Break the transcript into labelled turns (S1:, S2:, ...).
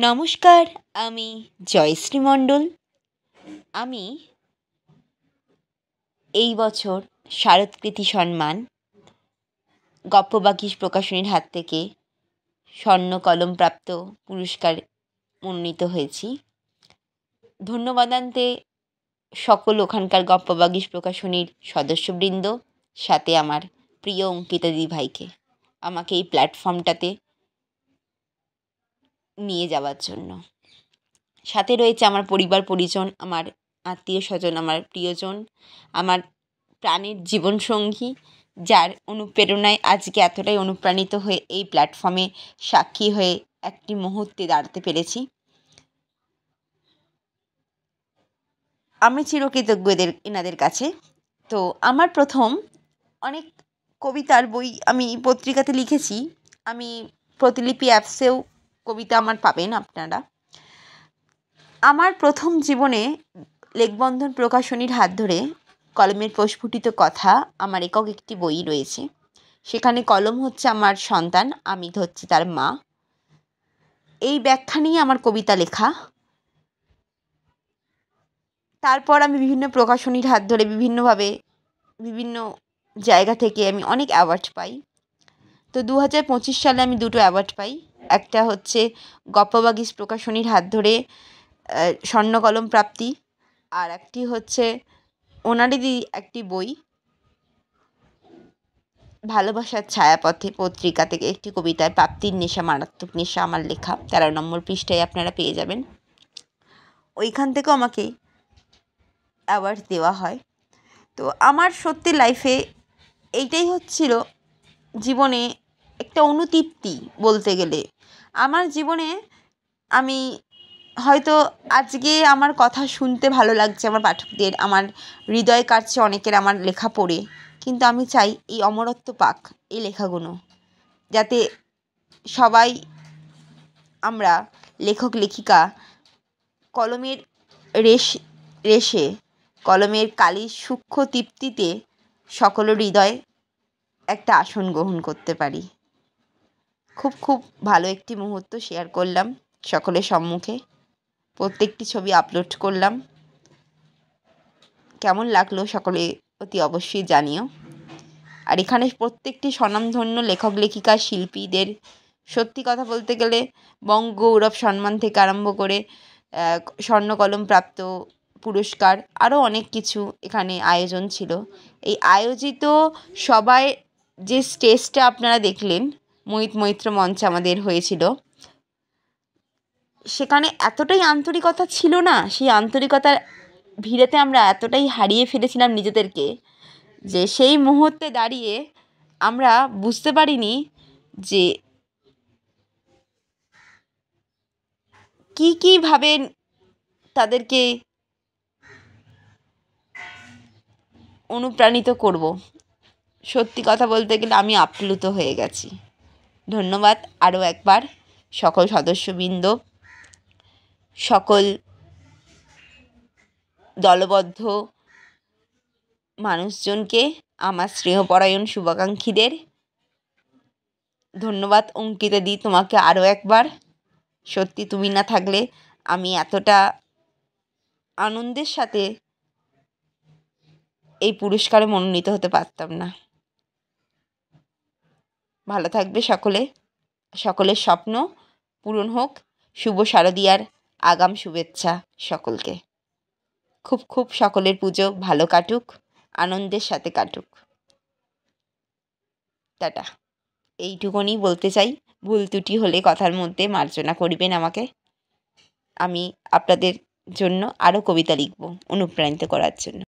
S1: নমস্কার, আমি জয়শ্রী মণ্ডল। আমি এই বছর শারদকৃতি সম্মান গপ্পবাগীশ প্রকাশনীর হাত থেকে স্বর্ণকলমপ্রাপ্ত পুরস্কার মনোনীত হয়েছি। ধন্যবাদান্তে সকল ওখানকার গপ্পবাগীশ প্রকাশনীর সদস্যবৃন্দ, সাথে আমার প্রিয় অঙ্কিতা দিদিভাইকে আমাকে এই প্ল্যাটফর্মটাতে নিয়ে যাওয়ার জন্য। সাথে রয়েছে আমার পরিবার পরিজন, আমার আত্মীয় স্বজন, আমার প্রিয়জন, আমার প্রাণের জীবনসঙ্গী, যার অনুপ্রেরণায় আজকে এতটাই অনুপ্রাণিত হয়ে এই প্ল্যাটফর্মে সাক্ষী হয়ে একটি মুহূর্তে দাঁড়াতে পেরেছি। আমি চিরকৃতজ্ঞ এনাদের কাছে। তো আমার প্রথম অনেক কবিতার বই আমি পত্রিকাতে লিখেছি। আমি প্রতিলিপি অ্যাপসেও কবিতা আমার পাবেন আপনারা। আমার প্রথম জীবনে লেখবন্ধন প্রকাশনীর হাত ধরে কলমের প্রস্ফুটিত কথা আমার একক একটি বই রয়েছে। সেখানে কলম হচ্ছে আমার সন্তান, আমি হচ্ছে তার মা। এই ব্যাখ্যা নিয়ে আমার কবিতা লেখা। তারপর আমি বিভিন্ন প্রকাশনীর হাত ধরে বিভিন্নভাবে বিভিন্ন জায়গা থেকে আমি অনেক অ্যাওয়ার্ড পাই। তো 2025 সালে আমি দুটো অ্যাওয়ার্ড পাই। একটা হচ্ছে গপ্পবাগীশ প্রকাশনীর হাত ধরে স্বর্ণকলম প্রাপ্তি, আর একটি হচ্ছে ওনাদেরই একটি বই ভালোবাসার ছায়াপথে পত্রিকা থেকে একটি কবিতায় প্রাপ্তির নেশা মারাত্মক নেশা আমার লেখা 13 নম্বর পৃষ্ঠায় আপনারা পেয়ে যাবেন। ওইখান থেকেও আমাকে অ্যাওয়ার্ড দেওয়া হয়। তো আমার সত্যি লাইফে এইটাই হচ্ছিল জীবনে একটা অনুতৃপ্তি বলতে গেলে। আমার জীবনে আমি হয়তো আজকে আমার কথা শুনতে ভালো লাগছে আমার পাঠকদের, আমার হৃদয় কাটছে অনেকের আমার লেখা পড়ে, কিন্তু আমি চাই এই অমরত্ব পাক এই লেখাগুলো, যাতে সবাই আমরা লেখক লেখিকা কলমের রেশে কলমের কালির সূক্ষ্ম তৃপ্তিতে সকলের হৃদয় একটা আসন গ্রহণ করতে পারি। খুব ভালো একটি মুহূর্ত শেয়ার করলাম সকলের সম্মুখে। প্রত্যেকটি ছবি আপলোড করলাম। কেমন লাগলো সকলে অতি অবশ্যই জানিও। আর এখানে প্রত্যেকটি স্বনামধন্য লেখক লেখিকা শিল্পীদের সত্যি কথা বলতে গেলে বঙ্গগৌরব সম্মান থেকে আরম্ভ করে স্বর্ণকলম প্রাপ্ত পুরস্কার আরও অনেক কিছু এখানে আয়োজন ছিল। এই আয়োজিত সবাই যে স্টেজটা আপনারা দেখলেন, মোহিত মৈত্র মঞ্চে আমাদের হয়েছিল, সেখানে এতটাই আন্তরিকতা ছিল না, সেই আন্তরিকতার ভিড়েতে আমরা এতটাই হারিয়ে ফেলেছিলাম নিজেদেরকে যে সেই মুহূর্তে দাঁড়িয়ে আমরা বুঝতে পারিনি যে কীভাবে তাদেরকে অনুপ্রাণিত করব। সত্যি কথা বলতে গেলে আমি আপ্লুত হয়ে গেছি। ধন্যবাদ আরও একবার সকল সদস্যবৃন্দ, সকল দলবদ্ধ মানুষজনকে, আমার স্নেহপরায়ণ শুভাকাঙ্ক্ষীদের। ধন্যবাদ অঙ্কিতা দি, তোমাকে আরও একবার। সত্যি তুমি না থাকলে আমি এতটা আনন্দের সাথে এই পুরস্কারে মনোনীত হতে পারতাম না। ভালো থাকবে সকলে, সকলের স্বপ্ন পূরণ হোক। শুভ শারদীয়ার আগাম শুভেচ্ছা সকলকে। খুব সকলের পুজো ভালো কাটুক, আনন্দের সাথে কাটুক। টাটা। এইটুকুনি বলতে চাই। ভুল ত্রুটি হলে কথার মধ্যে মার্জনা করিবেন আমাকে। আমি আপনাদের জন্য আরও কবিতা লিখব অনুপ্রাণিত করার জন্য।